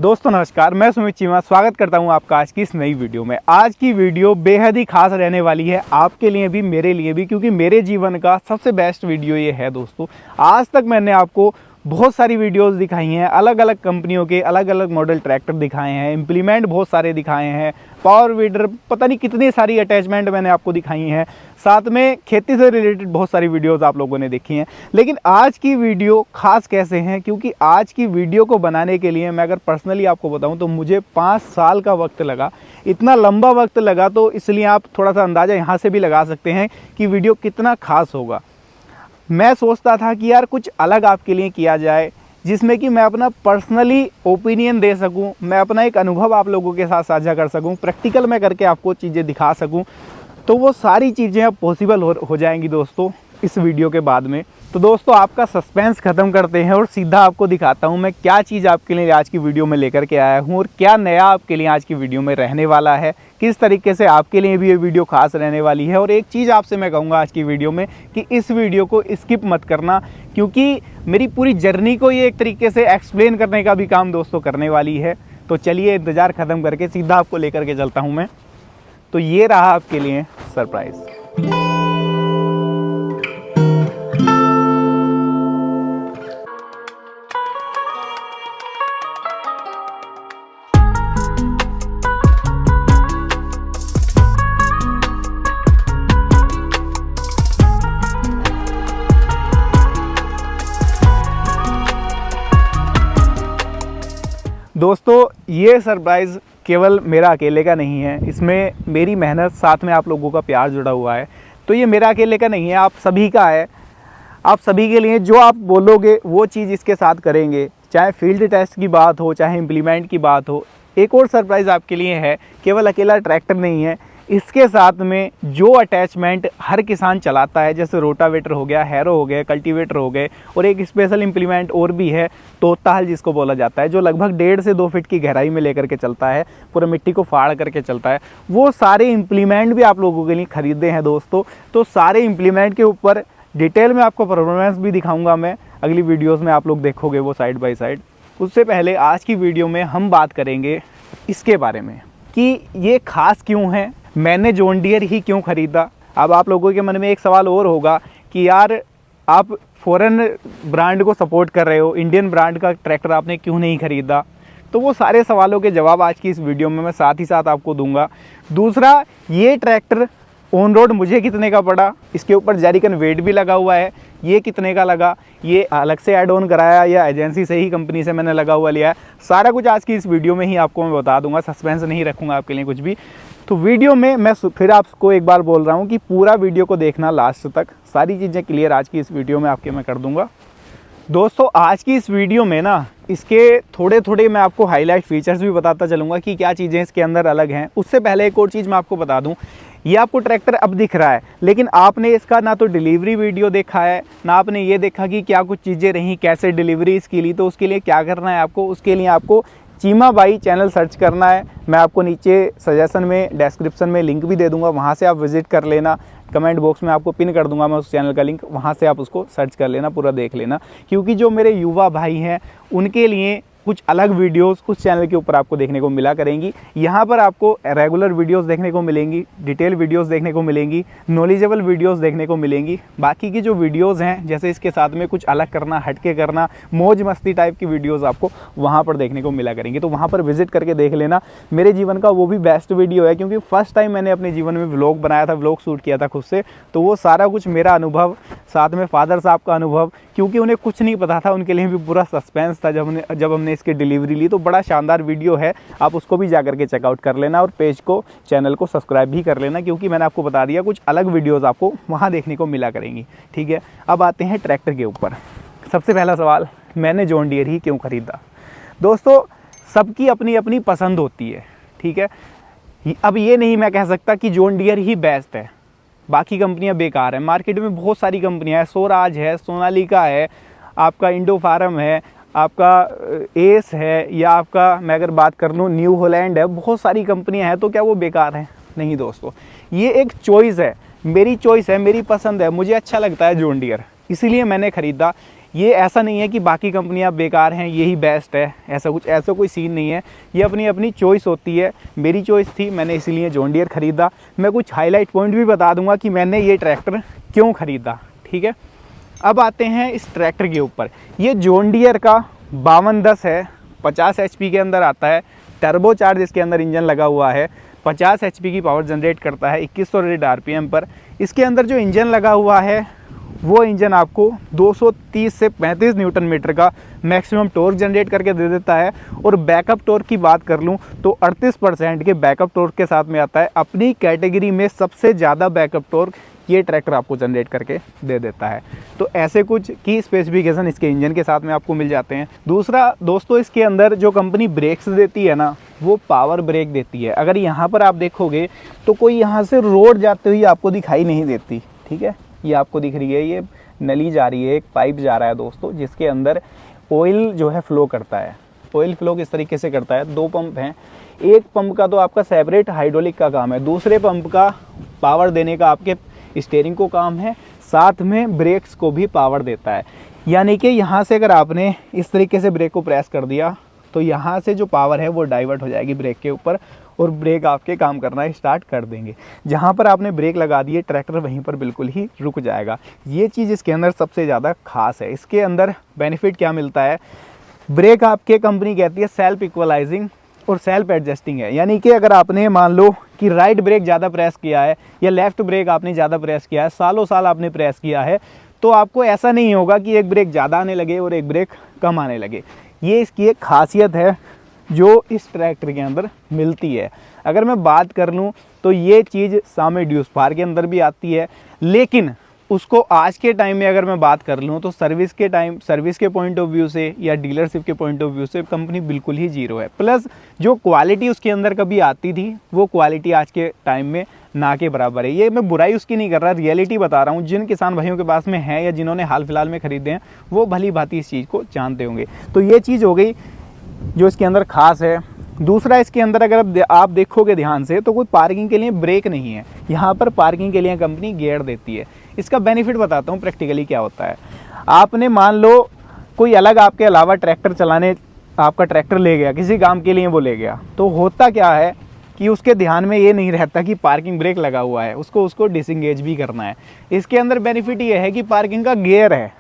दोस्तों नमस्कार, मैं सुमित चीमा स्वागत करता हूं आपका आज की इस नई वीडियो में। आज की वीडियो बेहद ही खास रहने वाली है, आपके लिए भी मेरे लिए भी, क्योंकि मेरे जीवन का सबसे बेस्ट वीडियो ये है। दोस्तों आज तक मैंने आपको बहुत सारी वीडियोस दिखाई हैं, अलग अलग कंपनियों के अलग अलग मॉडल ट्रैक्टर दिखाए हैं, इम्प्लीमेंट बहुत सारे दिखाए हैं, पावर वीडर, पता नहीं कितनी सारी अटैचमेंट मैंने आपको दिखाई हैं, साथ में खेती से रिलेटेड बहुत सारी वीडियोस आप लोगों ने देखी हैं। लेकिन आज की वीडियो खास कैसे हैं, क्योंकि आज की वीडियो को बनाने के लिए मैं अगर पर्सनली आपको बताऊं तो मुझे 5 साल का वक्त लगा। इतना लंबा वक्त लगा तो इसलिए आप थोड़ा सा अंदाज़ा यहाँ से भी लगा सकते हैं कि वीडियो कितना खास होगा। मैं सोचता था कि यार कुछ अलग आपके लिए किया जाए, जिसमें कि मैं अपना पर्सनली ओपिनियन दे सकूं, मैं अपना एक अनुभव आप लोगों के साथ साझा कर सकूं, प्रैक्टिकल में करके आपको चीज़ें दिखा सकूं। तो वो सारी चीज़ें अब पॉसिबल हो जाएंगी दोस्तों इस वीडियो के बाद में। तो दोस्तों आपका सस्पेंस ख़त्म करते हैं और सीधा आपको दिखाता हूं मैं क्या चीज़ आपके लिए आज की वीडियो में लेकर के आया हूं और क्या नया आपके लिए आज की वीडियो में रहने वाला है, किस तरीके से आपके लिए भी ये वीडियो खास रहने वाली है। और एक चीज़ आपसे मैं कहूँगा आज की वीडियो में कि इस वीडियो को स्किप मत करना, क्योंकि मेरी पूरी जर्नी को ये एक तरीके से एक्सप्लेन करने का भी काम दोस्तों करने वाली है। तो चलिए इंतज़ार ख़त्म करके सीधा आपको लेकर के चलता हूँ मैं। तो ये रहा आपके लिए सरप्राइज़। दोस्तों ये सरप्राइज़ केवल मेरा अकेले का नहीं है, इसमें मेरी मेहनत साथ में आप लोगों का प्यार जुड़ा हुआ है। तो ये मेरा अकेले का नहीं है, आप सभी का है। आप सभी के लिए जो आप बोलोगे वो चीज़ इसके साथ करेंगे, चाहे फील्ड टेस्ट की बात हो, चाहे इम्प्लीमेंट की बात हो। एक और सरप्राइज़ आपके लिए है, केवल अकेला ट्रैक्टर नहीं है, इसके साथ में जो अटैचमेंट हर किसान चलाता है, जैसे रोटावेटर हो गया, हैरो हो गया, कल्टीवेटर हो गए, और एक स्पेशल इम्प्लीमेंट और भी है, तोता हल जिसको बोला जाता है, जो लगभग 1.5 से 2 फीट की गहराई में लेकर के चलता है, पूरा मिट्टी को फाड़ करके चलता है। वो सारे इम्प्लीमेंट भी आप लोगों के लिए ख़रीदे हैं दोस्तों। तो सारे इम्प्लीमेंट के ऊपर डिटेल में आपको परफॉर्मेंस भी दिखाऊँगा मैं, अगली वीडियोज़ में आप लोग देखोगे वो साइड बाई साइड। उससे पहले आज की वीडियो में हम बात करेंगे इसके बारे में कि ये खास क्यों है, मैंने जॉन डियर ही क्यों ख़रीदा। अब आप लोगों के मन में एक सवाल और होगा कि यार आप फॉरेन ब्रांड को सपोर्ट कर रहे हो, इंडियन ब्रांड का ट्रैक्टर आपने क्यों नहीं ख़रीदा। तो वो सारे सवालों के जवाब आज की इस वीडियो में मैं साथ ही साथ आपको दूंगा। दूसरा, ये ट्रैक्टर ऑन रोड मुझे कितने का पड़ा, इसके ऊपर जेरिकन वेट भी लगा हुआ है, ये कितने का लगा, ये अलग से ऐड ऑन कराया या एजेंसी से ही, कंपनी से मैंने लगा हुआ लिया है, सारा कुछ आज की इस वीडियो में ही आपको मैं बता दूंगा। सस्पेंस नहीं रखूँगा आपके लिए कुछ भी। तो वीडियो में मैं फिर आपको एक बार बोल रहा हूँ कि पूरा वीडियो को देखना लास्ट तक, सारी चीज़ें क्लियर आज की इस वीडियो में आपके मैं कर दूँगा। दोस्तों आज की इस वीडियो में ना इसके थोड़े थोड़े मैं आपको हाईलाइट फीचर्स भी बताता चलूँगा कि क्या चीज़ें इसके अंदर अलग हैं। उससे पहले एक और चीज़ मैं आपको बता दूँ, ये आपको ट्रैक्टर अब दिख रहा है, लेकिन आपने इसका ना तो डिलीवरी वीडियो देखा है, ना आपने ये देखा कि क्या कुछ चीज़ें रहीं, कैसे डिलीवरी इसकी ली। तो उसके लिए क्या करना है आपको, उसके लिए आपको चीमा बाई चैनल सर्च करना है। मैं आपको नीचे सजेशन में, डिस्क्रिप्शन में लिंक भी दे दूंगा, वहाँ से आप विजिट कर लेना। कमेंट बॉक्स में आपको पिन कर दूंगा मैं उस चैनल का लिंक, वहाँ से आप उसको सर्च कर लेना, पूरा देख लेना। क्योंकि जो मेरे युवा भाई हैं उनके लिए कुछ अलग वीडियोस उस चैनल के ऊपर आपको देखने को मिला करेंगी। यहाँ पर आपको रेगुलर वीडियोस देखने को मिलेंगी, डिटेल वीडियोस देखने को मिलेंगी, नॉलेजेबल वीडियोस देखने को मिलेंगी। बाकी की जो वीडियोस हैं, जैसे इसके साथ में कुछ अलग करना, हटके करना, मौज मस्ती टाइप की वीडियोस आपको वहाँ पर देखने को मिला करेंगी। तो वहाँ पर विजिट करके देख लेना। मेरे जीवन का वो भी बेस्ट वीडियो है, क्योंकि फर्स्ट टाइम मैंने अपने जीवन में व्लॉग बनाया था, व्लॉग शूट किया था खुद से। तो वो सारा कुछ मेरा अनुभव, साथ में फादर साहब का अनुभव, क्योंकि उन्हें कुछ नहीं पता था, उनके लिए भी पूरा सस्पेंस था जब हमने इसकी डिलीवरी ली। तो बड़ा शानदार वीडियो है, आप उसको भी जाकर के चेकआउट कर लेना और पेज को, चैनल को सब्सक्राइब भी कर लेना, क्योंकि मैंने आपको बता दिया कुछ अलग वीडियोस आपको वहाँ देखने को मिला करेंगी। ठीक है, अब आते हैं ट्रैक्टर के ऊपर। सबसे पहला सवाल, मैंने जॉन डियर ही क्यों ख़रीदा। दोस्तों सबकी अपनी अपनी पसंद होती है, ठीक है। अब ये नहीं मैं कह सकता कि जॉन डियर ही बेस्ट है, बाकी कंपनियां बेकार हैं। मार्केट में बहुत सारी कंपनियां हैं, स्वराज है, सोनालिका है, आपका इंडो फार्म है, आपका एस है, या आपका मैं अगर बात कर लूँ न्यू हॉलैंड है, बहुत सारी कंपनियां हैं। तो क्या वो बेकार हैं? नहीं दोस्तों, ये एक चॉइस है, मेरी चॉइस है, मेरी पसंद है, मुझे अच्छा लगता है जॉन डियर, इसीलिए मैंने ख़रीदा। ये ऐसा नहीं है कि बाकी कंपनियां बेकार हैं, यही बेस्ट है, ऐसा कोई सीन नहीं है। ये अपनी अपनी चॉइस होती है। मेरी चॉइस थी, मैंने इसीलिए जॉन डियर ख़रीदा। मैं कुछ हाईलाइट पॉइंट भी बता दूंगा कि मैंने ये ट्रैक्टर क्यों ख़रीदा, ठीक है। अब आते हैं इस ट्रैक्टर के ऊपर। ये जॉन डियर का 5210 है, 50 HP के अंदर आता है, टर्बो चार्ज इसके अंदर इंजन लगा हुआ है, 50 HP की पावर जनरेट करता है 2100 रेट RPM पर। इसके अंदर जो इंजन लगा हुआ है वो इंजन आपको 230 से 35 न्यूटन मीटर का मैक्सिमम टॉर्क जनरेट करके दे देता है। और बैकअप टॉर्क की बात कर लूँ तो 38% के बैकअप टॉर्क के साथ में आता है। अपनी कैटेगरी में सबसे ज़्यादा बैकअप टॉर्क ये ट्रैक्टर आपको जनरेट करके दे देता है। तो ऐसे कुछ की स्पेसिफिकेशन इसके इंजन के साथ में आपको मिल जाते हैं। दूसरा दोस्तों, इसके अंदर जो कंपनी ब्रेक्स देती है ना, वो पावर ब्रेक देती है। अगर यहाँ पर आप देखोगे तो कोई यहाँ से रोड जाते हुए आपको दिखाई नहीं देती, ठीक है। ये आपको दिख रही है, ये नली जा रही है, एक पाइप जा रहा है दोस्तों, जिसके अंदर ऑयल जो है फ्लो करता है। ऑयल फ्लो किस तरीके से करता है, 2 पंप हैं। एक पंप का तो आपका सेपरेट हाइड्रोलिक का काम है, दूसरे पंप का पावर देने का आपके स्टीयरिंग को काम है, साथ में ब्रेक्स को भी पावर देता है। यानी कि यहाँ से अगर आपने इस तरीके से ब्रेक को प्रेस कर दिया तो यहाँ से जो पावर है वो डाइवर्ट हो जाएगी ब्रेक के ऊपर और ब्रेक आपके काम करना स्टार्ट कर देंगे। जहाँ पर आपने ब्रेक लगा दिए, ट्रैक्टर वहीं पर बिल्कुल ही रुक जाएगा। ये चीज़ इसके अंदर सबसे ज़्यादा खास है। इसके अंदर बेनिफिट क्या मिलता है, ब्रेक आपके कंपनी कहती है सेल्फ इक्वलाइजिंग और सेल्फ एडजस्टिंग है। यानी कि अगर आपने मान लो कि राइट ब्रेक ज़्यादा प्रेस किया है या लेफ़्ट ब्रेक आपने ज़्यादा प्रेस किया है, सालों साल आपने प्रेस किया है, तो आपको ऐसा नहीं होगा कि एक ब्रेक ज़्यादा आने लगे और एक ब्रेक कम आने लगे। ये इसकी एक खासियत है जो इस ट्रैक्टर के अंदर मिलती है। अगर मैं बात कर लूँ तो ये चीज़ सामे ड्यूसफार के अंदर भी आती है, लेकिन उसको आज के टाइम में अगर मैं बात कर लूँ तो सर्विस के पॉइंट ऑफ व्यू से या डीलरशिप के पॉइंट ऑफ व्यू से कंपनी बिल्कुल ही जीरो है। प्लस जो क्वालिटी उसके अंदर कभी आती थी वो क्वालिटी आज के टाइम में ना के बराबर है। ये मैं बुराई उसकी नहीं कर रहा, रियलिटी बता रहा हूँ। जिन किसान भाइयों के पास में है या जिन्होंने हाल फिलहाल में ख़रीदे हैं वो भली भांति इस चीज़ को जानते होंगे। तो ये चीज़ हो गई जो इसके अंदर ख़ास है। दूसरा, इसके अंदर अगर आप देखोगे ध्यान से तो कोई पार्किंग के लिए ब्रेक नहीं है, यहाँ पर पार्किंग के लिए कंपनी गियर देती है। इसका बेनिफिट बताता हूँ प्रैक्टिकली क्या होता है। आपने मान लो कोई अलग आपके अलावा ट्रैक्टर चलाने आपका ट्रैक्टर ले गया, किसी काम के लिए वो ले गया, तो होता क्या है कि उसके ध्यान में ये नहीं रहता कि पार्किंग ब्रेक लगा हुआ है, उसको डिसंगेज भी करना है। इसके अंदर बेनिफिट ये है कि पार्किंग का गियर है,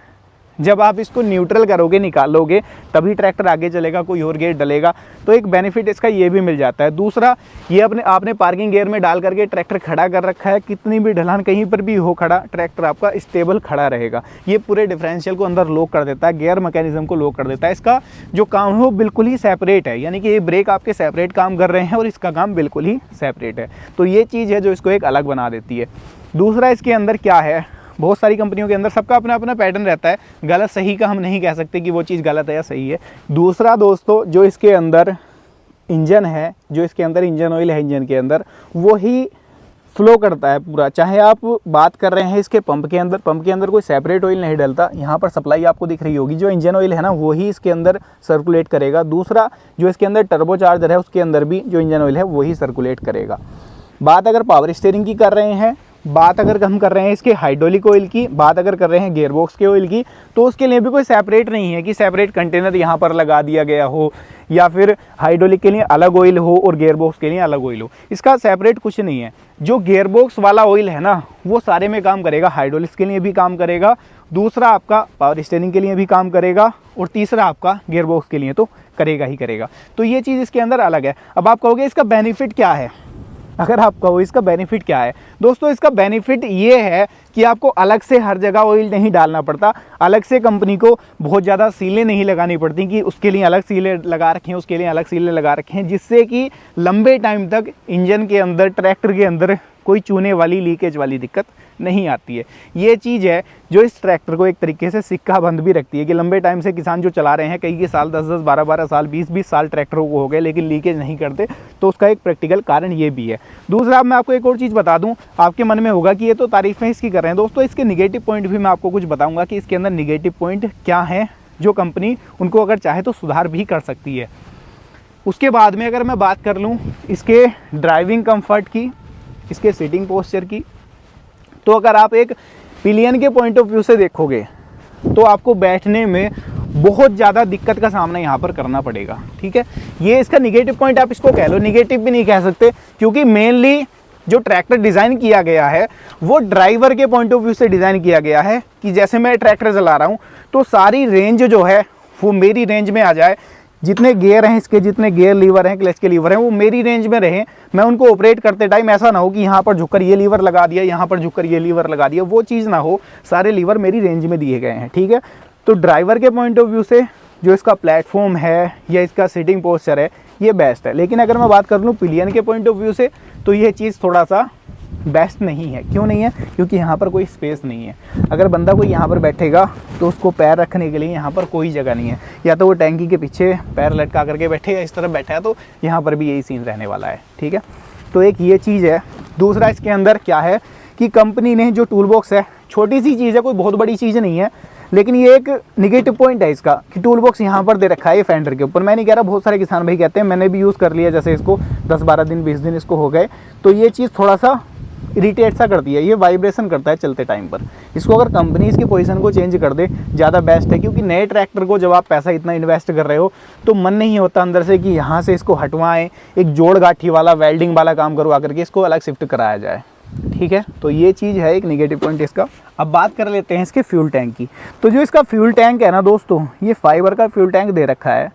जब आप इसको न्यूट्रल करोगे, निकालोगे, तभी ट्रैक्टर आगे चलेगा, कोई और गियर डलेगा। तो एक बेनिफिट इसका ये भी मिल जाता है। दूसरा, ये आपने पार्किंग गियर में डाल करके ट्रैक्टर खड़ा कर रखा है, कितनी भी ढलान कहीं पर भी हो खड़ा, ट्रैक्टर आपका स्टेबल खड़ा रहेगा। ये पूरे डिफरेंशियल को अंदर लॉक कर देता है, गियर मैकेनिज्म को लॉक कर देता है। इसका जो काम है वो बिल्कुल ही सेपरेट है, यानी कि ये ब्रेक आपके सेपरेट काम कर रहे हैं और इसका काम बिल्कुल ही सेपरेट है। तो ये चीज़ है जो इसको एक अलग बना देती है। दूसरा, इसके अंदर क्या है, बहुत सारी कंपनियों के अंदर सबका अपना अपना पैटर्न रहता है, गलत सही का हम नहीं कह सकते कि वो चीज़ गलत है या सही है। दूसरा दोस्तों, जो इसके अंदर इंजन है, जो इसके अंदर इंजन ऑयल है, इंजन के अंदर वो ही फ्लो करता है पूरा। चाहे आप बात कर रहे हैं इसके पंप के अंदर कोई सेपरेट ऑयल नहीं डलता, यहाँ पर सप्लाई आपको दिख रही होगी, जो इंजन ऑयल है ना वही इसके अंदर सर्कुलेट करेगा। दूसरा, जो इसके अंदर टर्बो चार्जर है उसके अंदर भी जो इंजन ऑयल है वही सर्कुलेट करेगा। बात अगर पावर स्टीयरिंग की कर रहे हैं, बात अगर हम कर रहे हैं इसके हाइड्रोलिक ऑयल की, बात अगर कर रहे हैं गियरबॉक्स के ऑयल की, तो उसके लिए भी कोई सेपरेट नहीं है कि सेपरेट कंटेनर यहाँ पर लगा दिया गया हो या फिर हाइड्रोलिक के लिए अलग ऑयल हो और गियरबॉक्स के लिए अलग ऑयल हो। इसका सेपरेट कुछ नहीं है। जो गियरबॉक्स वाला ऑयल है ना वो सारे में काम करेगा, हाइड्रोलिक्स के लिए भी काम करेगा, दूसरा आपका पावर स्टीयरिंग के लिए भी काम करेगा और तीसरा आपका गियरबॉक्स के लिए तो करेगा ही करेगा। तो ये चीज़ इसके अंदर अलग है। अब आप कहोगे इसका बेनिफिट क्या है, अगर आप कहो इसका बेनिफिट क्या है, दोस्तों इसका बेनिफिट ये है कि आपको अलग से हर जगह ऑयल नहीं डालना पड़ता, अलग से कंपनी को बहुत ज़्यादा सीलें नहीं लगानी पड़ती कि उसके लिए अलग सीलें लगा रखें, उसके लिए अलग सीलें लगा रखें, जिससे कि लंबे टाइम तक इंजन के अंदर, ट्रैक्टर के अंदर कोई चूने वाली, लीकेज वाली दिक्कत नहीं आती है। ये चीज़ है जो इस ट्रैक्टर को एक तरीके से सिक्का बंद भी रखती है कि लंबे टाइम से किसान जो चला रहे हैं, कई के साल 10-10, 12-12 साल, 20-20 साल ट्रैक्टरों को हो गए लेकिन लीकेज नहीं करते, तो उसका एक प्रैक्टिकल कारण ये भी है। दूसरा, मैं आपको एक और चीज़ बता दूं, आपके मन में होगा कि ये तो तारीफ़ें इसकी कर रहे हैं, दोस्तों इसके निगेटिव पॉइंट भी मैं आपको कुछ बताऊँगा कि इसके अंदर निगेटिव पॉइंट क्या हैं जो कंपनी उनको अगर चाहे तो सुधार भी कर सकती है। उसके बाद में अगर मैं बात कर लूँ इसके ड्राइविंग कम्फर्ट की, इसके सीटिंग पोस्चर की, तो अगर आप एक पिलियन के पॉइंट ऑफ व्यू से देखोगे तो आपको बैठने में बहुत ज़्यादा दिक्कत का सामना यहाँ पर करना पड़ेगा। ठीक है, ये इसका निगेटिव पॉइंट आप इसको कह लो, निगेटिव भी नहीं कह सकते, क्योंकि मेनली जो ट्रैक्टर डिज़ाइन किया गया है वो ड्राइवर के पॉइंट ऑफ व्यू से डिज़ाइन किया गया है कि जैसे मैं ट्रैक्टर चला रहा हूँ तो सारी रेंज जो है वो मेरी रेंज में आ जाए, जितने गियर हैं इसके, जितने गियर लीवर हैं, क्लच के लीवर हैं, वो मेरी रेंज में रहें। मैं उनको ऑपरेट करते टाइम ऐसा ना हो कि यहाँ पर झुककर ये लीवर लगा दिया, यहाँ पर झुककर ये लीवर लगा दिया, वो चीज़ ना हो, सारे लीवर मेरी रेंज में दिए गए हैं। ठीक है, तो ड्राइवर के पॉइंट ऑफ व्यू से जो इसका प्लेटफॉर्म है या इसका सीटिंग पोस्चर है ये बेस्ट है। लेकिन अगर मैं बात कर लूँ पिलियन के पॉइंट ऑफ व्यू से तो ये चीज़ थोड़ा सा बेस्ट नहीं है। क्यों नहीं है? क्योंकि यहाँ पर कोई स्पेस नहीं है। अगर बंदा कोई यहाँ पर बैठेगा तो उसको पैर रखने के लिए यहाँ पर कोई जगह नहीं है, या तो वो टैंकी के पीछे पैर लटका करके बैठे या इस तरफ बैठा है, तो यहाँ पर भी यही सीन रहने वाला है। ठीक है, तो एक ये चीज़ है। दूसरा इसके अंदर क्या है कि कंपनी ने जो टूल बॉक्स है, छोटी सी चीज़ है, कोई बहुत बड़ी चीज़ नहीं है, लेकिन ये एक निगेटिव पॉइंट है इसका कि टूल बॉक्स यहाँ पर दे रखा है ये फेंडर के ऊपर। मैं नहीं कह रहा, बहुत सारे किसान भाई कहते हैं, मैंने भी यूज़ कर लिया, जैसे इसको 10-12 दिन 20 दिन इसको हो गए, तो ये चीज़ थोड़ा सा इरिटेट सा करती है, ये वाइब्रेशन करता है चलते टाइम पर। इसको अगर कंपनी इसकी पोजीशन को चेंज कर दे ज़्यादा बेस्ट है, क्योंकि नए ट्रैक्टर को जब आप पैसा इतना इन्वेस्ट कर रहे हो तो मन नहीं होता अंदर से कि यहाँ से इसको हटवाएं, एक जोड़ गाठी वाला वेल्डिंग वाला काम करवा करके इसको अलग शिफ्ट कराया जाए। ठीक है, तो ये चीज़ है एक निगेटिव पॉइंट इसका। अब बात कर लेते हैं इसके फ्यूल टैंक की। तो जो इसका फ्यूल टैंक है ना दोस्तों, ये फाइबर का फ्यूल टैंक दे रखा है।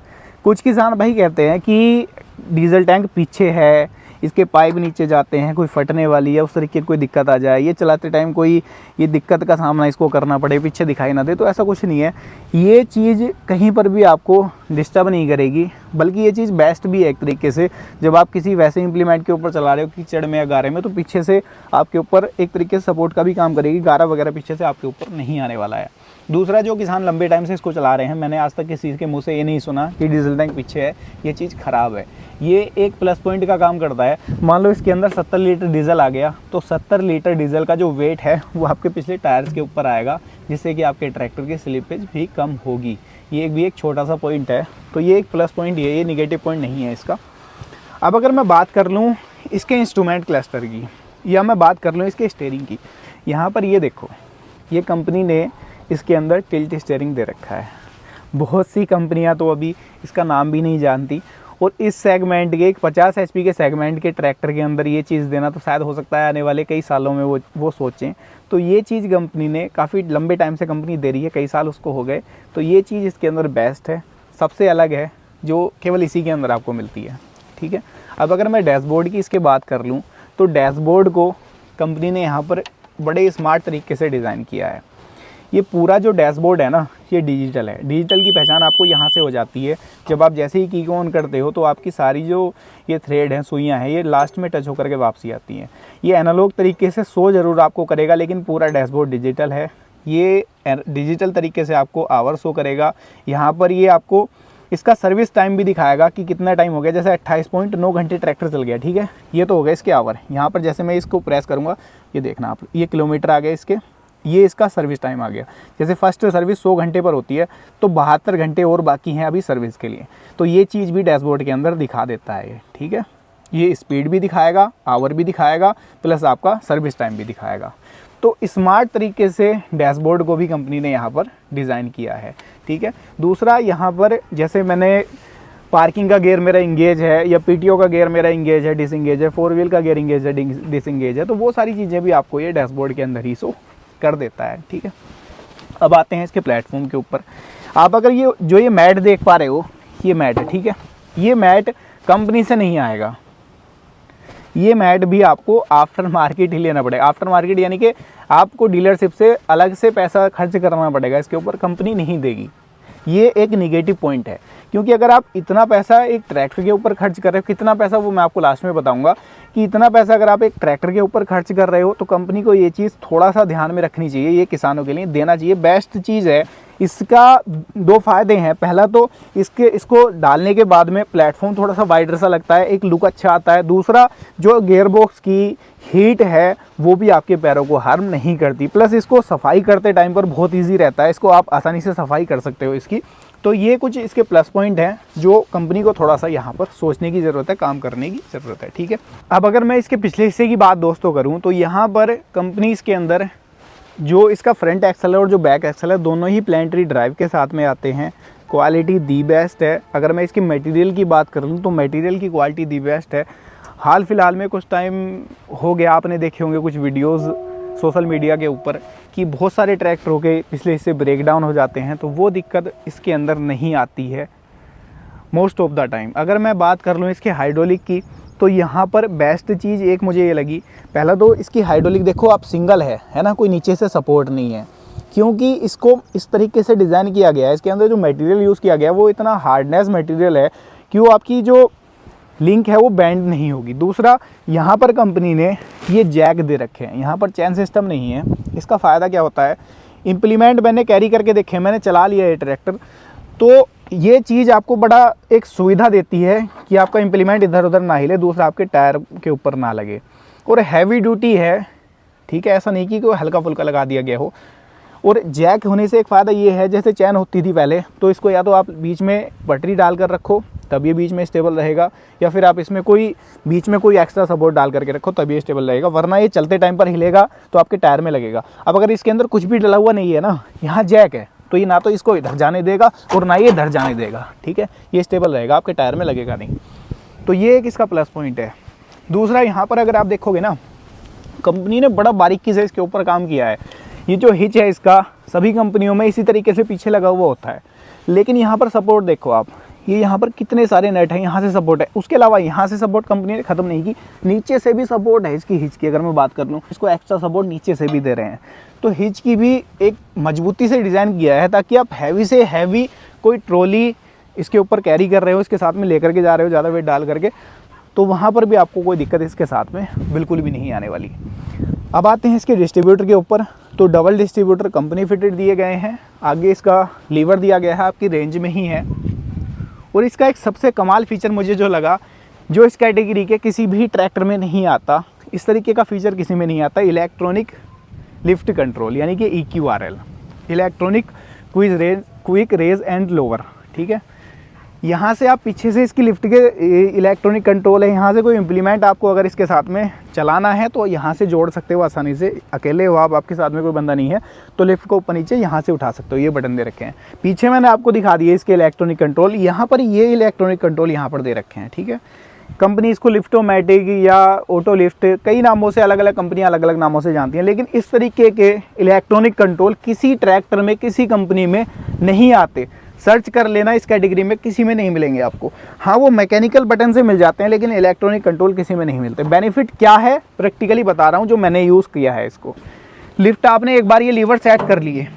कुछ किसान भाई कहते हैं कि डीजल टैंक पीछे है, इसके पाइप नीचे जाते हैं, कोई फटने वाली है, उस तरीके की कोई दिक्कत आ जाए, ये चलाते टाइम कोई ये दिक्कत का सामना इसको करना पड़े, पीछे दिखाई ना दे। तो ऐसा कुछ नहीं है, ये चीज़ कहीं पर भी आपको डिस्टर्ब नहीं करेगी, बल्कि ये चीज़ बेस्ट भी है एक तरीके से। जब आप किसी वैसे इम्प्लीमेंट के ऊपर चला रहे हो कीचड़ में या गारे में, तो पीछे से आपके ऊपर एक तरीके से सपोर्ट का भी काम करेगी, गारा वगैरह पीछे से आपके ऊपर नहीं आने वाला है। दूसरा, जो किसान लंबे टाइम से इसको चला रहे हैं, मैंने आज तक किसी के मुंह से ये नहीं सुना कि डीजल टैंक पीछे है, ये चीज़ ख़राब है। ये एक प्लस पॉइंट का काम करता है। मान लो इसके अंदर 70 लीटर डीजल आ गया, तो 70 लीटर डीजल का जो वेट है वो आपके पिछले टायर्स के ऊपर आएगा, जिससे कि आपके ट्रैक्टर की स्लिपेज भी कम होगी। ये भी एक छोटा सा पॉइंट है, तो ये एक प्लस पॉइंट है, ये निगेटिव पॉइंट नहीं है इसका। अब अगर मैं बात कर लूँ इसके इंस्ट्रूमेंट क्लस्टर की, या मैं बात कर लूँ इसके स्टीयरिंग की, यहाँ पर ये देखो, ये कंपनी ने इसके अंदर टिल्ट स्टीयरिंग दे रखा है। बहुत सी कंपनियां तो अभी इसका नाम भी नहीं जानती, और इस सेगमेंट के, एक 50 HP के सेगमेंट के ट्रैक्टर के अंदर ये चीज़ देना तो शायद हो सकता है आने वाले कई सालों में वो सोचें। तो ये चीज़ कंपनी ने काफ़ी लंबे टाइम से कंपनी दे रही है, कई साल उसको हो गए, तो ये चीज़ इसके अंदर बेस्ट है, सबसे अलग है, जो केवल इसी के अंदर आपको मिलती है। ठीक है, अब अगर मैं डैशबोर्ड की इसके बात कर लूँ, तो डैशबोर्ड को कंपनी ने यहाँ पर बड़े स्मार्ट तरीके से डिज़ाइन किया है। ये पूरा जो डैशबोर्ड है ना, ये डिजिटल है। डिजिटल की पहचान आपको यहाँ से हो जाती है, जब आप जैसे ही की को ऑन करते हो तो आपकी सारी जो ये थ्रेड हैं, सुइयाँ हैं, ये लास्ट में टच होकर के वापसी आती हैं। ये एनालॉग तरीके से शो ज़रूर आपको करेगा, लेकिन पूरा डैशबोर्ड डिजिटल है। ये डिजिटल तरीके से आपको आवर शो करेगा। यहाँ पर ये आपको इसका सर्विस टाइम भी दिखाएगा कि कितना टाइम हो गया, जैसे 28.9 घंटे ट्रैक्टर चल गया। ठीक है, ये तो हो गया इसके आवर। यहाँ पर जैसे मैं इसको प्रेस करूँगा, ये देखना आप, ये किलोमीटर आ गए इसके, ये इसका सर्विस टाइम आ गया। जैसे फर्स्ट सर्विस 100 घंटे पर होती है, तो 72 घंटे और बाकी हैं अभी सर्विस के लिए। तो ये चीज़ भी डैशबोर्ड के अंदर दिखा देता है ये। ठीक है, ये स्पीड भी दिखाएगा, आवर भी दिखाएगा, प्लस आपका सर्विस टाइम भी दिखाएगा। तो स्मार्ट तरीके से डैशबोर्ड को भी कंपनी ने यहाँ पर डिज़ाइन किया है। ठीक है, दूसरा, यहाँ पर जैसे मैंने पार्किंग का गियर मेरा इंगेज है, या पीटीओ का गियर मेरा इंगेज है, डिसंगेज है, 4 व्हील का गियर इंगेज है, डिसंगेज है, तो वो सारी चीज़ें भी आपको ये डैशबोर्ड के अंदर ही शो कर देता है। ठीक है, अब आते हैं इसके प्लेटफॉर्म के ऊपर। आप अगर ये मैट देख पा रहे हो, ये मैट है। ठीक है, ये मैट कंपनी से नहीं आएगा, ये मैट भी आपको आफ्टर मार्केट ही लेना पड़ेगा। आफ्टर मार्केट यानी कि आपको डीलरशिप से अलग से पैसा खर्च करना पड़ेगा, इसके ऊपर कंपनी नहीं देगी। ये एक निगेटिव पॉइंट है, क्योंकि अगर आप इतना पैसा एक ट्रैक्टर के ऊपर खर्च कर रहे हो, कितना पैसा वो मैं आपको लास्ट में बताऊंगा, कि इतना पैसा अगर आप एक ट्रैक्टर के ऊपर खर्च कर रहे हो, तो कंपनी को ये चीज़ थोड़ा सा ध्यान में रखनी चाहिए, ये किसानों के लिए देना चाहिए। बेस्ट चीज़ है, इसका 2 फ़ायदे हैं। पहला तो इसको डालने के बाद में प्लेटफॉर्म थोड़ा सा वाइडर सा लगता है, एक लुक अच्छा आता है। दूसरा, जो गियर बॉक्स की हीट है वो भी आपके पैरों को हार्म नहीं करती, प्लस इसको सफाई करते टाइम पर बहुत ईजी रहता है, इसको आप आसानी से सफाई कर सकते हो इसकी। तो ये कुछ इसके प्लस पॉइंट हैं जो कंपनी को थोड़ा सा यहाँ पर सोचने की ज़रूरत है, काम करने की ज़रूरत है। ठीक है, अब अगर मैं इसके पिछले हिस्से की बात दोस्तों करूँ, तो यहाँ पर कंपनी इसके अंदर जो इसका फ्रंट एक्सल है और जो बैक एक्सल है दोनों ही प्लानिटरी ड्राइव के साथ में आते हैं। क्वालिटी दी बेस्ट है। अगर मैं इसकी मटेरियल की बात कर लूँ तो मटेरियल की क्वालिटी दी बेस्ट है। हाल फिलहाल में कुछ टाइम हो गया, आपने देखे होंगे कुछ वीडियोस सोशल मीडिया के ऊपर कि बहुत सारे ट्रैक्टरों के पिछले हिस्से ब्रेक डाउन हो जाते हैं, तो वो दिक्कत इसके अंदर नहीं आती है मोस्ट ऑफ द टाइम। अगर मैं बात कर लूँ इसके हाइड्रोलिक की, तो यहाँ पर बेस्ट चीज़ एक मुझे ये लगी, पहला तो इसकी हाइड्रोलिक देखो आप, सिंगल है ना, कोई नीचे से सपोर्ट नहीं है, क्योंकि इसको इस तरीके से डिज़ाइन किया गया है। इसके अंदर जो मटेरियल यूज़ किया गया है वो इतना हार्डनेस मटेरियल है कि वो आपकी जो लिंक है वो बैंड नहीं होगी। दूसरा, यहाँ पर कंपनी ने ये जैक दे रखे हैं, यहाँ पर चैन सिस्टम नहीं है। इसका फ़ायदा क्या होता है, इम्प्लीमेंट मैंने कैरी करके देखे, मैंने चला लिया ये ट्रैक्टर, तो ये चीज़ आपको बड़ा एक सुविधा देती है कि आपका इम्प्लीमेंट इधर उधर ना हिले, दूसरा आपके टायर के ऊपर ना लगे, और हैवी ड्यूटी है, ठीक है, ऐसा नहीं कि कोई हल्का फुल्का लगा दिया गया हो। और जैक होने से एक फ़ायदा ये है, जैसे चैन होती थी पहले, तो इसको या तो आप बीच में पटरी डाल कर रखो तब ये बीच में स्टेबल रहेगा, या फिर आप इसमें कोई बीच में कोई एक्स्ट्रा सपोर्ट डाल करके रखो तब ये स्टेबल रहेगा, वरना ये चलते टाइम पर हिलेगा तो आपके टायर में लगेगा। अब अगर इसके अंदर कुछ भी डला हुआ नहीं है ना, यहाँ जैक है, तो ये ना तो इसको इधर जाने देगा और ना ये इधर जाने देगा, ठीक है, ये स्टेबल रहेगा, आपके टायर में लगेगा नहीं। तो ये एक इसका प्लस पॉइंट है। दूसरा, यहाँ पर अगर आप देखोगे ना, कंपनी ने बड़ा बारीकी से इसके ऊपर काम किया है। ये जो हिच है इसका, सभी कंपनियों में इसी तरीके से पीछे लगा हुआ होता है, लेकिन यहाँ पर सपोर्ट देखो आप, ये यहाँ पर कितने सारे नेट हैं, यहाँ से सपोर्ट है, उसके अलावा यहाँ से सपोर्ट कंपनी ने ख़त्म नहीं की, नीचे से भी सपोर्ट है इसकी हिच की। अगर मैं बात कर लूँ, इसको एक्स्ट्रा सपोर्ट नीचे से भी दे रहे हैं, तो हिच की भी एक मजबूती से डिज़ाइन किया है ताकि आप हैवी से हैवी कोई ट्रॉली इसके ऊपर कैरी कर रहे हो, इसके साथ में लेकर के जा रहे हो ज़्यादा वेट डाल करके, तो वहाँ पर भी आपको कोई दिक्कत इसके साथ में बिल्कुल भी नहीं आने वाली। अब आते हैं इसके डिस्ट्रीब्यूटर के ऊपर, तो डबल डिस्ट्रीब्यूटर कंपनी फिटेड दिए गए हैं, आगे इसका लीवर दिया गया है, आपकी रेंज में ही है। और इसका एक सबसे कमाल फीचर मुझे जो लगा, जो इस कैटेगरी के किसी भी ट्रैक्टर में नहीं आता, इस तरीके का फीचर किसी में नहीं आता, इलेक्ट्रॉनिक लिफ्ट कंट्रोल, यानी कि EQRL, electronic quick raise and lower, ठीक है। यहाँ से आप पीछे से इसकी लिफ्ट के इलेक्ट्रॉनिक कंट्रोल है, यहाँ से कोई इम्प्लीमेंट आपको अगर इसके साथ में चलाना है तो यहाँ से जोड़ सकते हो आसानी से, अकेले हो आप, आपके साथ में कोई बंदा नहीं है, तो लिफ्ट को ऊपर नीचे यहाँ से उठा सकते हो, ये बटन दे रखे हैं। पीछे मैंने आपको दिखा दिए इसके इलेक्ट्रॉनिक कंट्रोल, यहाँ पर ये इलेक्ट्रॉनिक कंट्रोल यहाँ पर दे रखे हैं, ठीक है। कंपनी इसको लिफ्टोमेटिक या ऑटो लिफ्ट, कई नामों से, अलग अलग कंपनियां अलग अलग नामों से जानती हैं, लेकिन इस तरीके के इलेक्ट्रॉनिक कंट्रोल किसी ट्रैक्टर में, किसी कंपनी में नहीं आते। सर्च कर लेना, इस कैटेगरी में किसी में नहीं मिलेंगे आपको। हाँ, वो मैकेनिकल बटन से मिल जाते हैं, लेकिन इलेक्ट्रॉनिक कंट्रोल किसी में नहीं मिलते। बेनिफिट क्या है, प्रैक्टिकली बता रहा हूँ जो मैंने यूज़ किया है इसको। लिफ्ट आपने एक बार ये लीवर सेट कर लिए,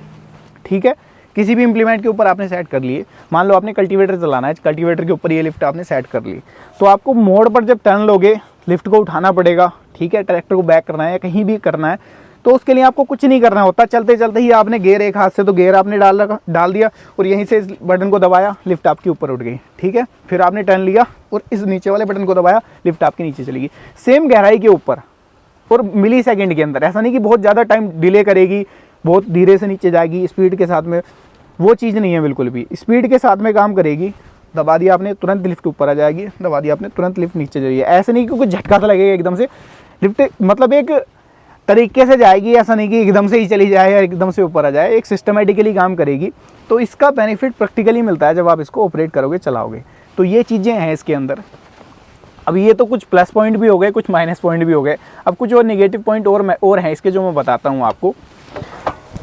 ठीक है, किसी भी इम्प्लीमेंट के ऊपर आपने सेट कर लिए, मान लो आपने कल्टीवेटर चलाना है, कल्टीवेटर के ऊपर ये लिफ्ट आपने सेट कर ली, तो आपको मोड़ पर जब टर्न लोगे लिफ्ट को उठाना पड़ेगा, ठीक है, ट्रैक्टर को बैक करना है या कहीं भी करना है, तो उसके लिए आपको कुछ नहीं करना होता, चलते चलते ही आपने गियर, एक हाथ से तो गियर आपने डाल दिया और यहीं से इस बटन को दबाया, लिफ्ट आपके ऊपर उठ गई, ठीक है। फिर आपने टर्न लिया और इस नीचे वाले बटन को दबाया, लिफ्ट आपके नीचे चलेगी, सेम गहराई के ऊपर और मिली सेकेंड के अंदर। ऐसा नहीं कि बहुत ज़्यादा टाइम डिले करेगी, बहुत धीरे से नीचे जाएगी स्पीड के साथ में, वो चीज़ नहीं है बिल्कुल भी, स्पीड के साथ में काम करेगी। दबा दिया आपने, तुरंत लिफ्ट ऊपर आ जाएगी, दबा दिया आपने, तुरंत लिफ्ट नीचे जाएगी। ऐसे नहीं कि कुछ झटका तो लगेगा एकदम से, लिफ्ट मतलब एक तरीके से जाएगी, ऐसा नहीं कि एकदम से ही चली जाए या एकदम से ऊपर आ जाए, एक सिस्टमेटिकली काम करेगी। तो इसका बेनिफिट प्रैक्टिकली मिलता है जब आप इसको ऑपरेट करोगे, चलाओगे। तो ये चीज़ें हैं इसके अंदर। अब ये तो कुछ प्लस पॉइंट भी हो गए, कुछ माइनस पॉइंट भी हो गए। अब कुछ और नेगेटिव पॉइंट और हैं इसके, जो मैं बताता हूँ आपको।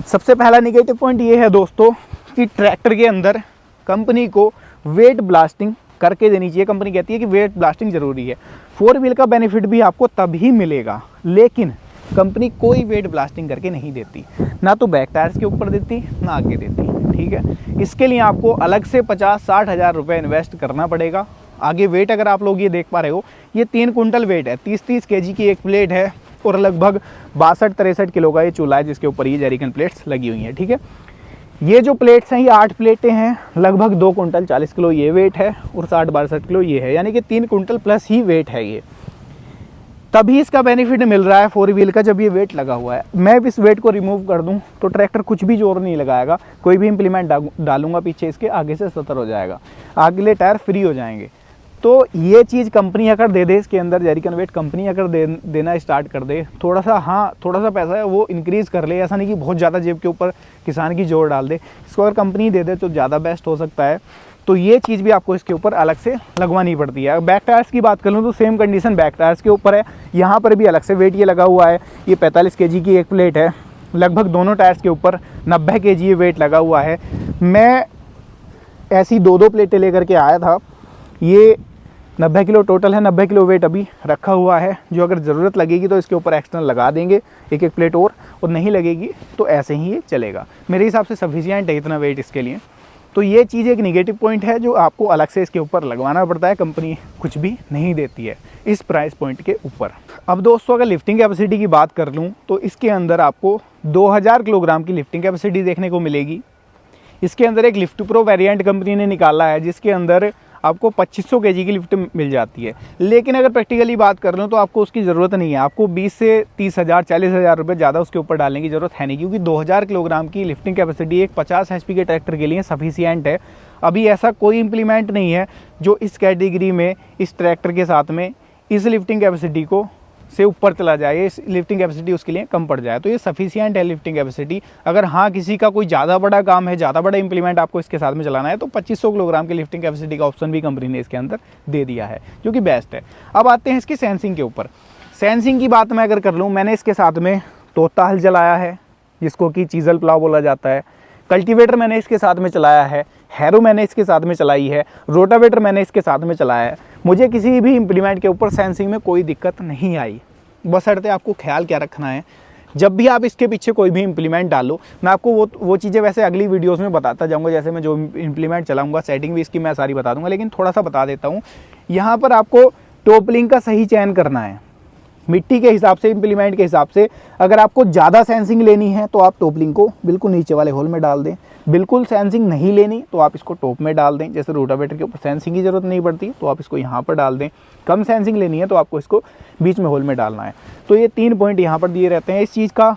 सबसे पहला नेगेटिव पॉइंट ये है दोस्तों कि ट्रैक्टर के अंदर कंपनी को वेट ब्लास्टिंग करके देनी चाहिए। कंपनी कहती है कि वेट ब्लास्टिंग ज़रूरी है। 4 व्हील का बेनिफिट भी आपको तभी मिलेगा, लेकिन कंपनी कोई वेट ब्लास्टिंग करके नहीं देती, ना तो बैक टायर्स के ऊपर देती, ना आगे देती, ठीक है। इसके लिए आपको अलग से 50-60 हज़ार रुपये इन्वेस्ट करना पड़ेगा। आगे वेट अगर आप लोग ये देख पा रहे हो, ये 3 कुंटल वेट है, 30-30 kg की एक प्लेट है और लगभग 62-63 किलो का ये चूल्हा है जिसके ऊपर ये जेरिकन प्लेट्स लगी हुई हैं, ठीक है। ये जो प्लेट्स हैं, ये 8 प्लेटें हैं, लगभग 2 कुंटल 40 किलो ये वेट है और 60-62 किलो ये है, यानी कि 3 कुंटल प्लस ही वेट है ये। तभी इसका बेनिफिट मिल रहा है 4 व्हील का, जब ये वेट लगा हुआ है। मैं इस वेट को रिमूव कर दूं तो ट्रैक्टर कुछ भी जोर नहीं लगाएगा, कोई भी इम्प्लीमेंट डालूंगा पीछे इसके, आगे से 70 हो जाएगा, अगले टायर फ्री हो जाएंगे। तो ये चीज़ कंपनी अगर दे दे इसके अंदर, जेरिकन वेट कंपनी अगर देना स्टार्ट कर दे, थोड़ा सा पैसा है वो इंक्रीज़ कर ले, ऐसा नहीं कि बहुत ज़्यादा जेब के ऊपर किसान की जोर डाल दे, इसको अगर कंपनी दे दे तो ज़्यादा बेस्ट हो सकता है। तो ये चीज़ भी आपको इसके ऊपर अलग से लगवानी पड़ती है। बैक टायर्स की बात कर लूँ तो सेम कंडीशन बैक टायर्स के ऊपर है, यहाँ पर भी अलग से वेट ये लगा हुआ है। ये 45 kg की एक प्लेट है, लगभग दोनों टायर्स के ऊपर 90 kg ये वेट लगा हुआ है। मैं ऐसी 2-2 प्लेटें लेकर के आया था, ये 90 किलो टोटल है, 90 किलो वेट अभी रखा हुआ है। जो अगर ज़रूरत लगेगी तो इसके ऊपर एक्सटर्नल लगा देंगे एक प्लेट और नहीं लगेगी तो ऐसे ही ये चलेगा। मेरे हिसाब से सफिशिएंट है इतना वेट इसके लिए। तो ये चीज़ एक निगेटिव पॉइंट है जो आपको अलग से इसके ऊपर लगवाना पड़ता है, कंपनी कुछ भी नहीं देती है इस प्राइस पॉइंट के ऊपर। अब दोस्तों अगर लिफ्टिंग कैपेसिटी की बात कर लूँ तो इसके अंदर आपको 2000 किलोग्राम की लिफ्टिंग कैपेसिटी देखने को मिलेगी। इसके अंदर एक लिफ्ट प्रो वेरिएंट कंपनी ने निकाला है जिसके अंदर आपको 2500 kg की लिफ्ट मिल जाती है। लेकिन अगर प्रैक्टिकली बात कर लूँ तो आपको उसकी ज़रूरत नहीं है, आपको 20 से 30,000 40,000 रुपये ज़्यादा उसके ऊपर डालने की ज़रूरत है नहीं, क्योंकि 2000 किलोग्राम की लिफ्टिंग कैपेसिटी एक 50 HP के ट्रैक्टर के लिए सफिशिएंट है। अभी ऐसा कोई इम्प्लीमेंट नहीं है जो इस कैटेगरी में इस ट्रैक्टर के साथ में इस लिफ्टिंग कैपेसिटी को से ऊपर चला जाए, इस लिफ्टिंग कैपेसिटी उसके लिए कम पड़ जाए। तो ये सफिशिएंट है लिफ्टिंग कैपेसिटी। अगर हाँ किसी का कोई ज़्यादा बड़ा काम है, ज़्यादा बड़ा इंप्लीमेंट आपको इसके साथ में चलाना है तो 2500 किलोग्राम की लिफ्टिंग कैपेसिटी का ऑप्शन भी कंपनी ने इसके अंदर दे दिया है, जो कि बेस्ट है। अब आते हैं इसकी सेंसिंग के ऊपर। सेंसिंग की बात मैं अगर कर लूँ, मैंने इसके साथ में तोता हल चलाया है जिसको कि चीज़ल प्लाव बोला जाता है, कल्टीवेटर मैंने इसके साथ में चलाया है, हैरो मैंने इसके साथ में चलाई है, रोटावेटर मैंने इसके साथ में चलाया है। मुझे किसी भी इम्प्लीमेंट के ऊपर सेंसिंग में कोई दिक्कत नहीं आई। बशर्ते आपको ख्याल क्या रखना है, जब भी आप इसके पीछे कोई भी इम्प्लीमेंट डालो, मैं आपको वो चीज़ें वैसे अगली वीडियोस में बताता जाऊंगा, जैसे मैं जो इम्प्लीमेंट चलाऊंगा सेटिंग भी इसकी मैं सारी बता दूंगा, लेकिन थोड़ा सा बता देता हूँ। यहाँ पर आपको टॉपलिंग का सही चयन करना है, मिट्टी के हिसाब से, इम्प्लीमेंट के हिसाब से। अगर आपको ज़्यादा सेंसिंग लेनी है तो आप टॉपलिंग को बिल्कुल नीचे वाले होल में डाल दें, बिल्कुल सेंसिंग नहीं लेनी तो आप इसको टॉप में डाल दें। जैसे रोटावेटर के ऊपर सेंसिंग की ज़रूरत नहीं पड़ती तो आप इसको यहाँ पर डाल दें, कम सेंसिंग लेनी है तो आपको इसको बीच में होल में डालना है। तो ये 3 पॉइंट यहाँ पर दिए रहते हैं, इस चीज़ का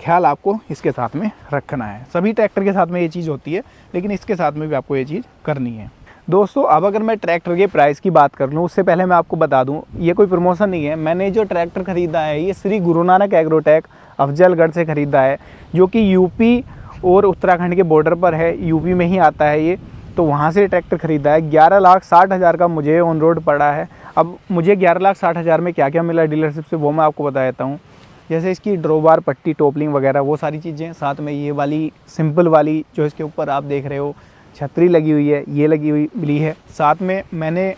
ख्याल आपको इसके साथ में रखना है। सभी ट्रैक्टर के साथ में ये चीज़ होती है, लेकिन इसके साथ में भी आपको ये चीज़ करनी है। दोस्तों अब अगर मैं ट्रैक्टर के प्राइस की बात कर लूँ, उससे पहले मैं आपको बता दूँ, ये कोई प्रमोशन नहीं है। मैंने जो ट्रैक्टर ख़रीदा है ये श्री गुरु नानक एग्रोटेक अफजलगढ़ से ख़रीदा है, जो कि यूपी और उत्तराखंड के बॉर्डर पर है, यूपी में ही आता है ये। तो वहाँ से ट्रैक्टर ख़रीदा है। 11,60,000 का मुझे ऑन रोड पड़ा है। अब मुझे 11,60,000 में क्या क्या मिला डीलरशिप से वो मैं आपको बता देता हूँ। जैसे इसकी ड्रॉबार, पट्टी, टोपलिंग वगैरह वो सारी चीज़ें, साथ में ये वाली सिंपल वाली जो इसके ऊपर आप देख रहे हो छतरी लगी हुई है, ये लगी हुई मिली है। साथ में मैंने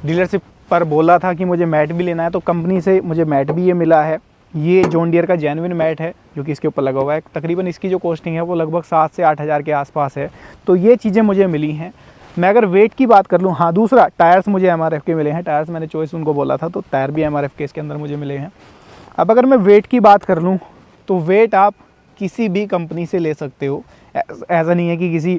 डीलरशिप पर बोला था कि मुझे मैट भी लेना है, तो कंपनी से मुझे मैट भी ये मिला है। ये जॉन डियर का जेन्युइन मैट है जो कि इसके ऊपर लगा हुआ है। तकरीबन इसकी जो कॉस्टिंग है वो लगभग 7 से 8,000 के आसपास है। तो ये चीज़ें मुझे मिली हैं। मैं अगर वेट की बात कर लूँ, हाँ दूसरा टायर्स मुझे MRF के मिले हैं। टायर्स मैंने चॉइस उनको बोला था, तो टायर भी MRF के इसके अंदर मुझे मिले हैं। अब अगर मैं वेट की बात कर लूँ तो वेट आप किसी भी कंपनी से ले सकते हो। ऐसा नहीं है कि किसी,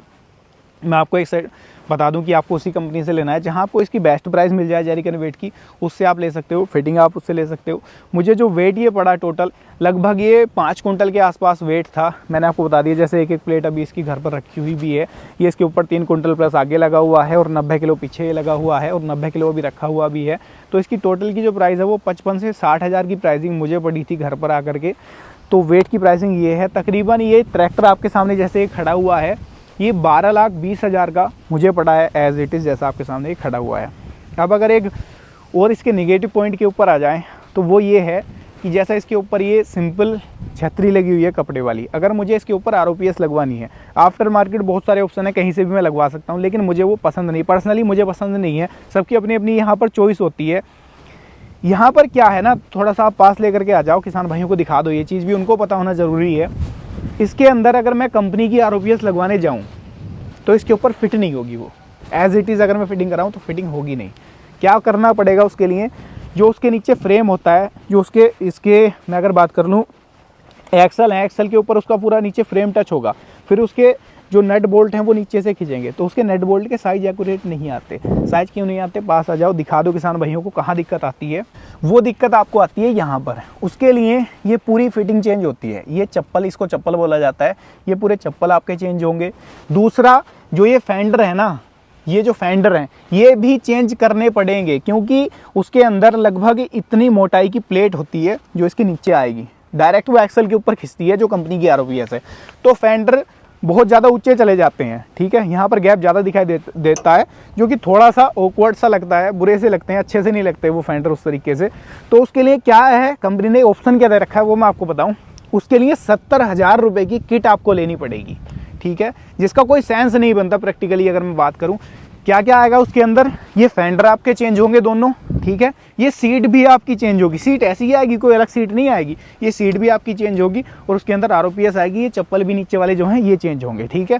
मैं आपको एक साइड बता दूं कि आपको उसी कंपनी से लेना है जहां आपको इसकी बेस्ट प्राइस मिल जाए जेरिकन वेट की, उससे आप ले सकते हो। फिटिंग आप उससे ले सकते हो। मुझे जो वेट ये पड़ा टोटल लगभग ये 5 कुंटल के आसपास वेट था। मैंने आपको बता दिया, जैसे एक प्लेट अभी इसकी घर पर रखी हुई भी है। ये इसके ऊपर 3 कुंटल प्लस आगे लगा हुआ है और 90 किलो पीछे लगा हुआ है और 90 किलो अभी रखा हुआ भी है। तो इसकी टोटल की जो प्राइस है वो 55 से 60,000 की प्राइसिंग मुझे पड़ी थी घर पर आकर के। तो वेट की प्राइसिंग ये है। तकरीबन ये ट्रैक्टर आपके सामने जैसे खड़ा हुआ है, ये 12,20,000 का मुझे पड़ा है एज इट इज़, जैसा आपके सामने खड़ा हुआ है। अब अगर एक और इसके नेगेटिव पॉइंट के ऊपर आ जाएं तो वो ये है कि जैसा इसके ऊपर ये सिंपल छतरी लगी हुई है कपड़े वाली, अगर मुझे इसके ऊपर ROPS लगवानी है, आफ्टर मार्केट बहुत सारे ऑप्शन है, कहीं से भी मैं लगवा सकता हूँ, लेकिन मुझे वो पसंद नहीं, पर्सनली मुझे पसंद नहीं है। सबकी अपनी अपनी यहाँ पर चॉइस होती है। यहाँ पर क्या है ना, थोड़ा सा आप पास लेकर के आ जाओ, किसान भाइयों को दिखा दो, ये चीज़ भी उनको पता होना ज़रूरी है। इसके अंदर अगर मैं कंपनी की ROPS लगवाने जाऊं तो इसके ऊपर फिट नहीं होगी वो एज इट इज़। अगर मैं फिटिंग कराऊं तो फिटिंग होगी नहीं। क्या करना पड़ेगा उसके लिए, जो उसके नीचे फ्रेम होता है, जो उसके इसके मैं अगर बात कर लूँ एक्सल है, एक्सल के ऊपर उसका पूरा नीचे फ्रेम टच होगा, फिर उसके जो नट बोल्ट हैं वो नीचे से खींचेंगे, तो उसके नट बोल्ट के साइज एक्यूरेट नहीं आते। साइज क्यों नहीं आते, पास आ जाओ, दिखा दो किसान भाइयों को कहाँ दिक्कत आती है। वो दिक्कत आपको आती है यहाँ पर। उसके लिए ये पूरी फिटिंग चेंज होती है। ये चप्पल, इसको चप्पल बोला जाता है, ये पूरे चप्पल आपके चेंज होंगे। दूसरा जो ये फेंडर है ना, ये जो फेंडर हैं ये भी चेंज करने पड़ेंगे, क्योंकि उसके अंदर लगभग इतनी मोटाई की प्लेट होती है जो इसके नीचे आएगी, डायरेक्ट वो एक्सल के ऊपर खिंचती है जो कंपनी की ROPS है। तो फेंडर बहुत ज़्यादा ऊंचे चले जाते हैं, ठीक है, यहाँ पर गैप ज़्यादा दिखाई देता है, जो कि थोड़ा सा ऑकवर्ड सा लगता है, बुरे से लगते हैं, अच्छे से नहीं लगते वो फेंडर उस तरीके से। तो उसके लिए क्या है, कंपनी ने ऑप्शन क्या दे रखा है वो मैं आपको बताऊँ। उसके लिए 70,000 रुपये की किट आपको लेनी पड़ेगी, ठीक है, जिसका कोई सेंस नहीं बनता प्रैक्टिकली अगर मैं बात करूँ। क्या क्या आएगा उसके अंदर, ये फेंडर आपके चेंज होंगे दोनों, ठीक है, ये सीट भी आपकी चेंज होगी, सीट ऐसी ही आएगी, कोई अलग सीट नहीं आएगी, ये सीट भी आपकी चेंज होगी, और उसके अंदर ROPS आएगी, ये चप्पल भी नीचे वाले जो हैं ये चेंज होंगे, ठीक है,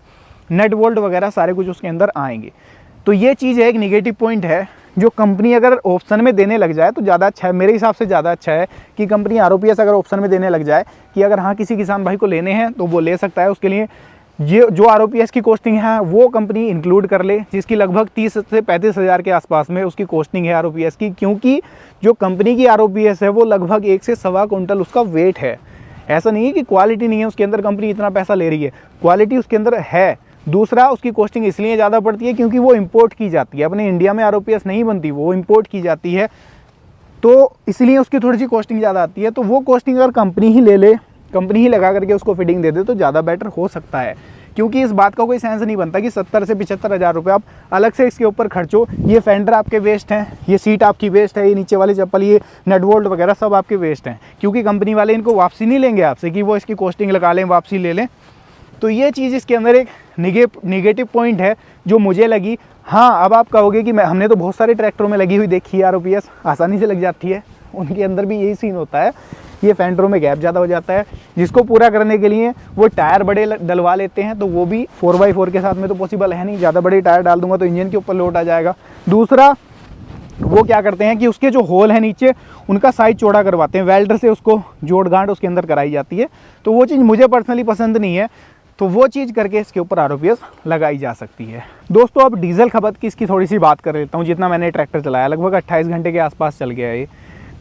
नट बोल्ट वगैरह सारे कुछ उसके अंदर आएंगे। तो ये चीज़ है, एक निगेटिव पॉइंट है जो कंपनी अगर ऑप्शन में देने लग जाए तो ज़्यादा अच्छा है, मेरे हिसाब से ज़्यादा अच्छा है कि कंपनी ROPS अगर ऑप्शन में देने लग जाए कि अगर हाँ किसी किसान भाई को लेने हैं तो वो ले सकता है, उसके लिए ये जो ROPS की कॉस्टिंग है वो कंपनी इंक्लूड कर ले, जिसकी लगभग 30 से 35 हज़ार के आसपास में उसकी कॉस्टिंग है ROPS की, क्योंकि जो कंपनी की ROPS है वो लगभग 1 से सवा कुंटल उसका वेट है। ऐसा नहीं है कि क्वालिटी नहीं है उसके अंदर, कंपनी इतना पैसा ले रही है, क्वालिटी उसके अंदर है। दूसरा, उसकी कॉस्टिंग इसलिए ज़्यादा पड़ती है क्योंकि वो इम्पोर्ट की जाती है, अपने इंडिया में ROPS नहीं बनती, वो इम्पोर्ट की जाती है, तो इसलिए उसकी थोड़ी सी कॉस्टिंग ज़्यादा आती है। तो वो कॉस्टिंग अगर कंपनी ही ले ले, कंपनी ही लगा करके उसको फिटिंग दे दे तो ज़्यादा बेटर हो सकता है, क्योंकि इस बात का कोई सेंस नहीं बनता कि 70 से 75 हज़ार रुपये आप अलग से इसके ऊपर खर्चो। ये फेंडर आपके वेस्ट हैं, ये सीट आपकी वेस्ट है, ये नीचे वाली चप्पल, ये नट बोल्ट वगैरह सब आपके वेस्ट हैं, क्योंकि कंपनी वाले इनको वापसी नहीं लेंगे आपसे कि वो इसकी कॉस्टिंग लगा लें, वापसी ले लें। तो ये चीज़ इसके अंदर एक निगेटिव पॉइंट है जो मुझे लगी। हाँ, अब आप कहोगे कि हमने तो बहुत सारे ट्रैक्टरों में लगी हुई देखी है ROPS, आसानी से लग जाती है, उनके अंदर भी यही सीन होता है, ये फेंडरों में गैप ज़्यादा हो जाता है, जिसको पूरा करने के लिए वो टायर बड़े डलवा लेते हैं, तो वो भी 4x4 के साथ में तो पॉसिबल है नहीं, ज़्यादा बड़े टायर डाल दूंगा तो इंजन के ऊपर लोड आ जाएगा। दूसरा, वो क्या करते हैं कि उसके जो होल है नीचे उनका साइज चौड़ा करवाते हैं, वेल्डर से उसको जोड़ गांठ उसके अंदर कराई जाती है, तो वो चीज़ मुझे पर्सनली पसंद नहीं है, तो वो चीज़ करके इसके ऊपर ROPS लगाई जा सकती है। दोस्तों, अब डीजल खपत की इसकी थोड़ी सी बात कर लेता हूँ। जितना मैंने ट्रैक्टर चलाया, लगभग 28 घंटे के आसपास चल गया है ये,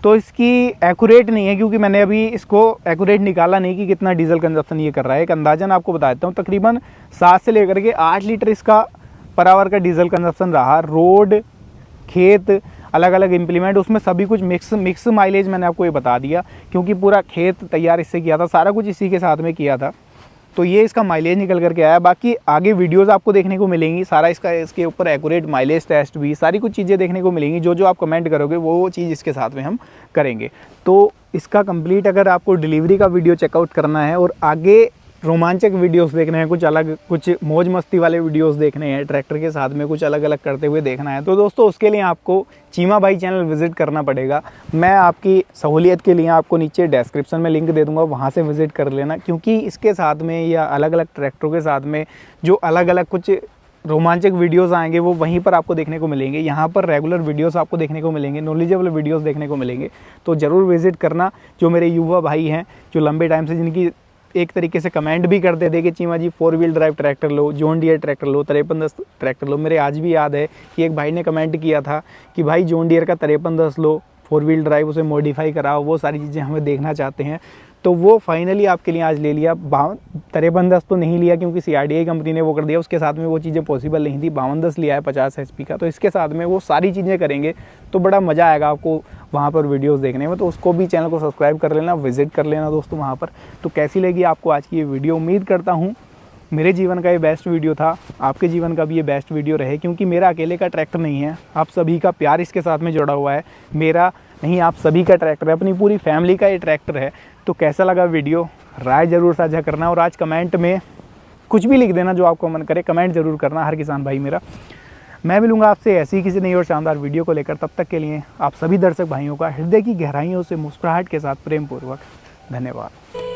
तो इसकी एक्यूरेट नहीं है क्योंकि मैंने अभी इसको एक्यूरेट निकाला नहीं कि कितना डीजल कंजप्शन ये कर रहा है। एक अंदाजन आपको बता देता हूँ, तकरीबन 7 से लेकर के 8 लीटर इसका पर आवर का डीजल कंजप्शन रहा। रोड, खेत, अलग अलग इम्प्लीमेंट, उसमें सभी कुछ मिक्स माइलेज मैंने आपको ये बता दिया, क्योंकि पूरा खेत तैयार इससे किया था, सारा कुछ इसी के साथ में किया था, तो ये इसका माइलेज निकल करके आया। बाकी आगे वीडियोस आपको देखने को मिलेंगी, सारा इसके ऊपर एक्यूरेट माइलेज टेस्ट भी, सारी कुछ चीज़ें देखने को मिलेंगी। जो आप कमेंट करोगे वो चीज़ इसके साथ में हम करेंगे। तो इसका कंप्लीट अगर आपको डिलीवरी का वीडियो चेकआउट करना है और आगे रोमांचक वीडियोस देखने हैं, कुछ अलग, कुछ मौज मस्ती वाले वीडियोस देखने हैं, ट्रैक्टर के साथ में कुछ अलग अलग करते हुए देखना है, तो दोस्तों उसके लिए आपको चीमा भाई चैनल विज़िट करना पड़ेगा। मैं आपकी सहूलियत के लिए आपको नीचे डिस्क्रिप्शन में लिंक दे दूंगा, वहाँ से विज़िट कर लेना, क्योंकि इसके साथ में या अलग अलग ट्रैक्टरों के साथ में जो अलग अलग कुछ रोमांचक वीडियोस आएंगे वो वहीं पर आपको देखने को मिलेंगे। यहाँ पर रेगुलर वीडियोस आपको देखने को मिलेंगे, नॉलेजेबल वीडियोस देखने को मिलेंगे, तो ज़रूर विज़िट करना। जो मेरे युवा भाई हैं, जो लंबे टाइम से जिनकी एक तरीके से कमेंट भी करते थे कि चीमा जी 4 व्हील ड्राइव ट्रैक्टर लो, जॉन डियर ट्रैक्टर लो, 5310 ट्रैक्टर लो। मेरे आज भी याद है कि एक भाई ने कमेंट किया था कि भाई जॉन डियर का 5310 लो, 4 व्हील ड्राइव, उसे मॉडिफाई कराओ, वो सारी चीज़ें हमें देखना चाहते हैं। तो वो फाइनली आपके लिए आज ले लिया। 5310 तो नहीं लिया क्योंकि CRDI कंपनी ने वो कर दिया, उसके साथ में वो चीज़ें पॉसिबल नहीं थी। 5210 लिया है 50 HP का, तो इसके साथ में वो सारी चीज़ें करेंगे, तो बड़ा मज़ा आएगा आपको वहाँ पर वीडियोस देखने में। तो उसको भी चैनल को सब्सक्राइब कर लेना, विजिट कर लेना दोस्तों वहाँ पर। तो कैसी लगी आपको आज की ये वीडियो? उम्मीद करता हूँ मेरे जीवन का ये बेस्ट वीडियो था, आपके जीवन का भी ये बेस्ट वीडियो रहे, क्योंकि मेरा अकेले का ट्रैक्टर नहीं है, आप सभी का प्यार इसके साथ में जुड़ा हुआ है। मेरा नहीं, आप सभी का ट्रैक्टर है, अपनी पूरी फैमिली का ये ट्रैक्टर है। तो कैसा लगा वीडियो, राय ज़रूर साझा करना, और आज कमेंट में कुछ भी लिख देना जो आपको मन करे, कमेंट ज़रूर करना हर किसान भाई मेरा। मैं मिलूंगा आपसे ऐसी ही किसी नई और शानदार वीडियो को लेकर। तब तक के लिए आप सभी दर्शक भाइयों का हृदय की गहराइयों से मुस्कुराहट के साथ प्रेम पूर्वक धन्यवाद।